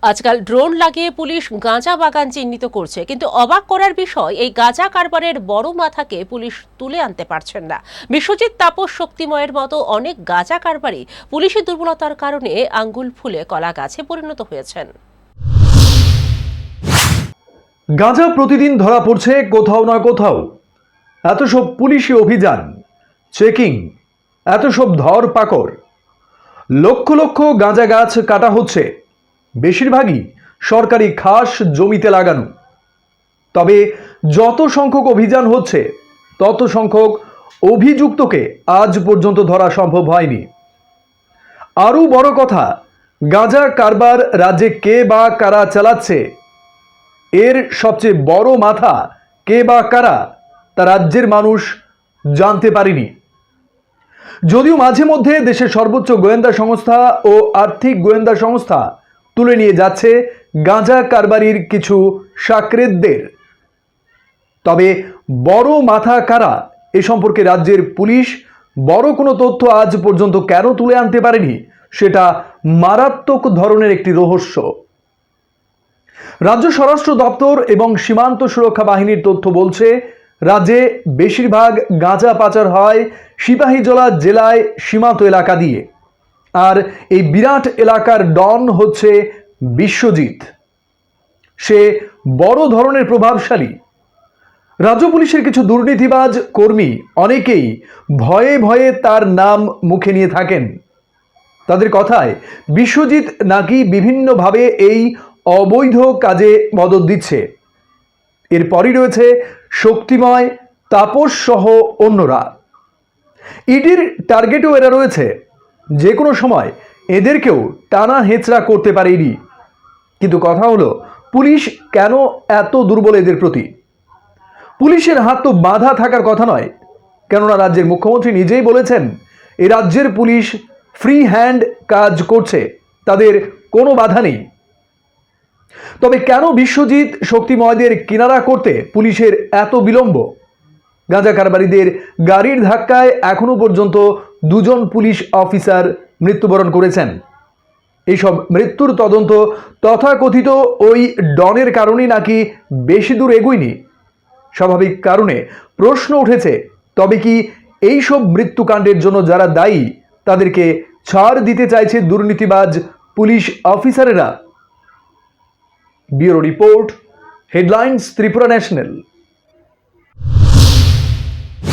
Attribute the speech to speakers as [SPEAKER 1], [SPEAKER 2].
[SPEAKER 1] আজকাল ড্রোন লাগিয়ে পুলিশ গাঁজা বাগান চিহ্নিত করছে, কিন্তু অবাক করার বিষয় এই গাঁজা কারবারের বড় মাথাকে পুলিশ তুলে আনতে পারছেন না। বিশ্বজিৎ, তাপস, শক্তিময়ের মতো অনেক গাঁজা কারবারি পুলিশের দুর্বলতার কারণে আঙ্গুল ফুলে কলা গাছে পরিণত হয়েছেন।
[SPEAKER 2] গাঁজা প্রতিদিন ধরা পড়ছে কোথাও না কোথাও। এত সব পুলিশি অভিযান, চেকিং, এত সব ধরপাকড়, লক্ষ লক্ষ গাঁজা গাছ কাটা হচ্ছে, বেশিরভাগই সরকারি খাস জমিতে লাগানো। তবে যত সংখ্যক অভিযান হচ্ছে তত সংখ্যক অভিযুক্তকে আজ পর্যন্ত ধরা সম্ভব হয়নি। আরও বড় কথা, গাঁজা কারবার রাজ্যে কে বা কারা চালাচ্ছে, এর সবচেয়ে বড় মাথা কে বা কারা, তা রাজ্যের মানুষ জানতে পারেনি। যদিও মাঝে মধ্যে দেশের সর্বোচ্চ গোয়েন্দা সংস্থা ও আর্থিক গোয়েন্দা সংস্থা তুলে নিয়ে যাচ্ছে গাঁজা কারবারির কিছু সাকরেদদের, তবে বড় মাথা কারা এ সম্পর্কে রাজ্যের পুলিশ বড় কোনো তথ্য আজ পর্যন্ত কেন তুলে আনতে পারেনি, সেটা মারাত্মক ধরনের একটি রহস্য। রাজ্য স্বরাষ্ট্র দপ্তর এবং সীমান্ত সুরক্ষা বাহিনীর তথ্য বলছে, রাজ্যে বেশিরভাগ গাঁজা পাচার হয় সিপাহীজলা জেলায় সীমান্ত এলাকা দিয়ে। আর এই বিরাট এলাকার ডন হচ্ছে বিশ্বজিৎ। সে বড় ধরনের প্রভাবশালী। রাজ্য পুলিশের কিছু দুর্নীতিবাজ কর্মী অনেকেই ভয়ে ভয়ে তার নাম মুখে নিয়ে থাকেন। তাদের কথায় বিশ্বজিৎ নাকি বিভিন্নভাবে এই অবৈধ কাজে মদদ দিচ্ছে। এরপরই রয়েছে শক্তিময়, তাপস সহ অন্যরা। ইডির টার্গেটও এরা রয়েছে। যে কোনো সময় এদেরকেও টানা হেঁচড়া করতে পারে ইডি। কিন্তু কথা হলো, পুলিশ কেন এত দুর্বল এদের প্রতি? পুলিশের হাত তো বাঁধা থাকার কথা নয়, কেননা রাজ্যের মুখ্যমন্ত্রী নিজেই বলেছেন এই রাজ্যের পুলিশ ফ্রি হ্যান্ড কাজ করছে, তাদের কোনো বাধা নেই। তবে কেন বিশ্বজিৎ, শক্তিময়দের কিনারা করতে পুলিশের এত বিলম্ব? গাঁজা কারবারিদের গাড়ির ধাক্কায় এখনো পর্যন্ত 2জন পুলিশ অফিসার মৃত্যুবরণ করেছেন। এইসব মৃত্যুর তদন্ত তথাকথিত ওই ডনের কারণেই নাকি বেশি দূর এগোয়নি। স্বাভাবিক কারণে প্রশ্ন উঠেছে, তবে কি এইসব মৃত্যুকাণ্ডের জন্য যারা দায়ী তাদেরকে ছাড় দিতে চাইছে দুর্নীতিবাজ পুলিশ অফিসারেরা? Bureau report, headlines, Tripura national.